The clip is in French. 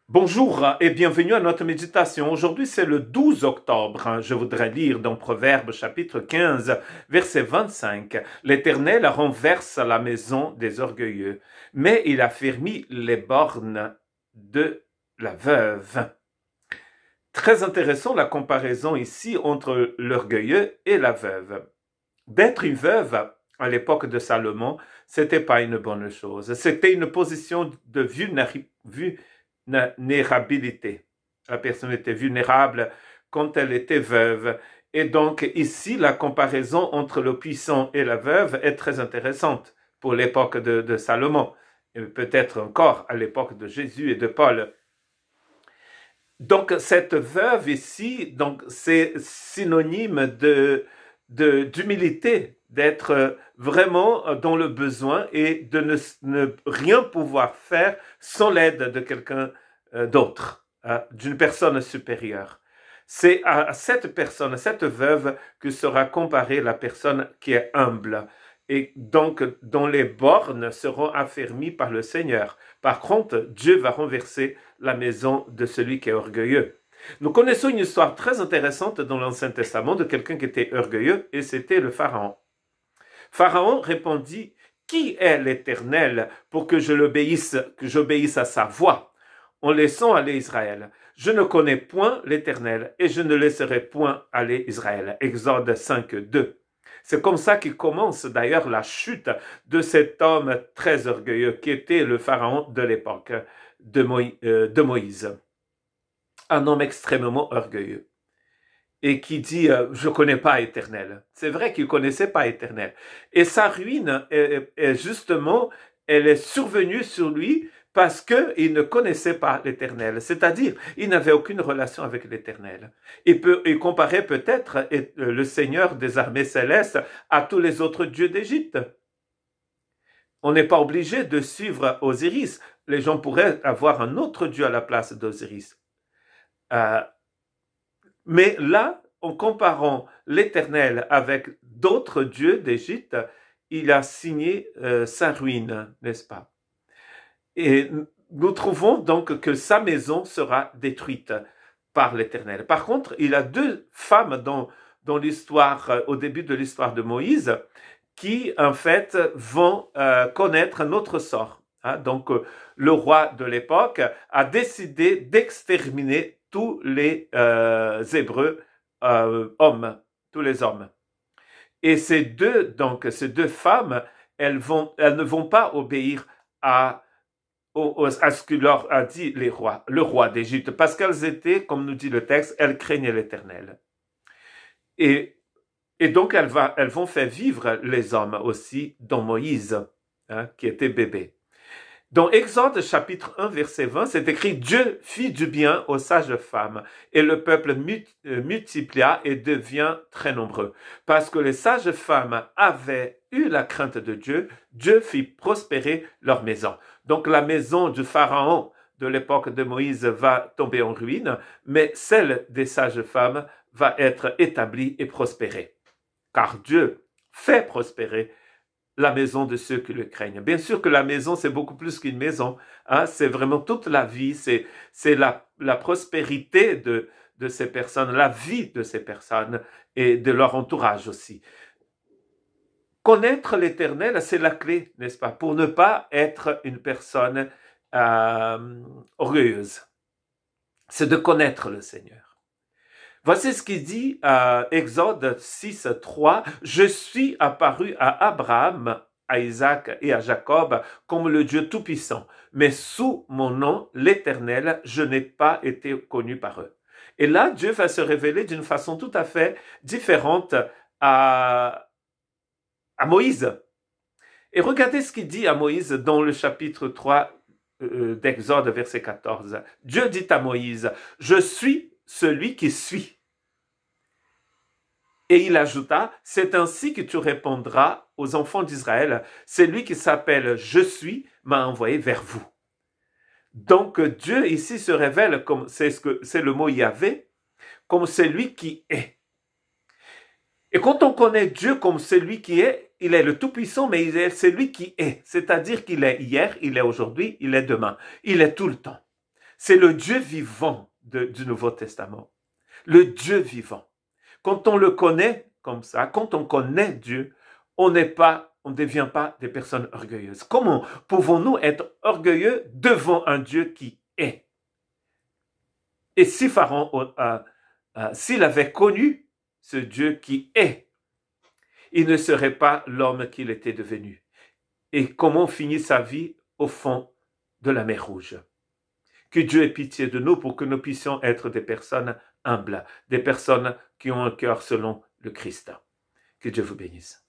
Bonjour et bienvenue à notre méditation. Aujourd'hui, c'est le 12 octobre. Je voudrais lire dans Proverbes chapitre 15, verset 25. L'Éternel renverse la maison des orgueilleux, mais il affermit les bornes de la veuve. Très intéressant la comparaison ici entre l'orgueilleux et la veuve. D'être une veuve à l'époque de Salomon, c'était pas une bonne chose. C'était une position de vulnérabilité. La personne était vulnérable quand elle était veuve. Et donc ici, la comparaison entre le puissant et la veuve est très intéressante pour l'époque de Salomon, et peut-être encore à l'époque de Jésus et de Paul. Donc cette veuve ici, donc c'est synonyme d'humilité, d'être vraiment dans le besoin et de ne rien pouvoir faire sans l'aide de quelqu'un d'autre, d'une personne supérieure. C'est à cette personne, à cette veuve, que sera comparée la personne qui est humble et donc dont les bornes seront affermies par le Seigneur. Par contre, Dieu va renverser la maison de celui qui est orgueilleux. Nous connaissons une histoire très intéressante dans l'Ancien Testament de quelqu'un qui était orgueilleux, et c'était le Pharaon. Pharaon répondit: qui est l'Éternel pour que j'obéisse à sa voix, en laissant aller Israël? Je ne connais point l'Éternel, et je ne laisserai point aller Israël. Exode 5, 2. C'est comme ça qu'il commence d'ailleurs la chute de cet homme très orgueilleux qui était le Pharaon de l'époque de Moïse. Un homme extrêmement orgueilleux et qui dit je ne connais pas Éternel. C'est vrai qu'il ne connaissait pas Éternel. Et sa ruine justement, elle est survenue sur lui parce qu'il ne connaissait pas l'Éternel. C'est-à-dire, il n'avait aucune relation avec l'Éternel. Il comparait peut-être le Seigneur des armées célestes à tous les autres dieux d'Égypte. On n'est pas obligé de suivre Osiris. Les gens pourraient avoir un autre dieu à la place d'Osiris. Mais là, en comparant l'Éternel avec d'autres dieux d'Égypte, il a signé sa ruine, n'est-ce pas? Et nous trouvons donc que sa maison sera détruite par l'Éternel. Par contre, il a deux femmes dans l'histoire, au début de l'histoire de Moïse, qui en fait vont connaître un autre sort. Donc, le roi de l'époque a décidé d'exterminer tous les Hébreux hommes, tous les hommes. Et ces deux femmes, elles ne vont pas obéir à ce que leur a dit le roi d'Égypte, parce qu'elles étaient, comme nous dit le texte, elles craignaient l'Éternel. Et donc elles vont faire vivre les hommes aussi dans Moïse, qui était bébé. Dans Exode chapitre 1 verset 20, c'est écrit: Dieu fit du bien aux sages femmes, et le peuple multiplia et devient très nombreux. Parce que les sages femmes avaient eu la crainte de Dieu, Dieu fit prospérer leur maison. Donc la maison du Pharaon de l'époque de Moïse va tomber en ruine, mais celle des sages femmes va être établie et prospérer. Car Dieu fait prospérer la maison de ceux qui le craignent. Bien sûr que la maison, c'est beaucoup plus qu'une maison. C'est vraiment toute la vie, c'est la prospérité de ces personnes, la vie de ces personnes et de leur entourage aussi. Connaître l'Éternel, c'est la clé, n'est-ce pas, pour ne pas être une personne orgueilleuse. C'est de connaître le Seigneur. Voici ce qu'il dit à Exode 6, 3. Je suis apparu à Abraham, à Isaac et à Jacob comme le Dieu Tout-Puissant. Mais sous mon nom, l'Éternel, je n'ai pas été connu par eux. Et là, Dieu va se révéler d'une façon tout à fait différente à Moïse. Et regardez ce qu'il dit à Moïse dans le chapitre 3 d'Exode, verset 14. Dieu dit à Moïse: je suis celui qui suis. Et il ajouta: c'est ainsi que tu répondras aux enfants d'Israël. Celui qui s'appelle Je suis m'a envoyé vers vous. Donc Dieu ici se révèle comme, c'est le mot Yahvé, comme celui qui est. Et quand on connaît Dieu comme celui qui est, il est le Tout-Puissant, mais il est celui qui est. C'est-à-dire qu'il est hier, il est aujourd'hui, il est demain. Il est tout le temps. C'est le Dieu vivant du Nouveau Testament. Le Dieu vivant. Quand on le connaît comme ça, quand on connaît Dieu, on ne devient pas des personnes orgueilleuses. Comment pouvons-nous être orgueilleux devant un Dieu qui est? Et si Pharaon, s'il avait connu ce Dieu qui est, il ne serait pas l'homme qu'il était devenu. Et comment finit sa vie au fond de la mer Rouge? Que Dieu ait pitié de nous pour que nous puissions être des personnes humbles, des personnes qui ont un cœur selon le Christ. Que Dieu vous bénisse.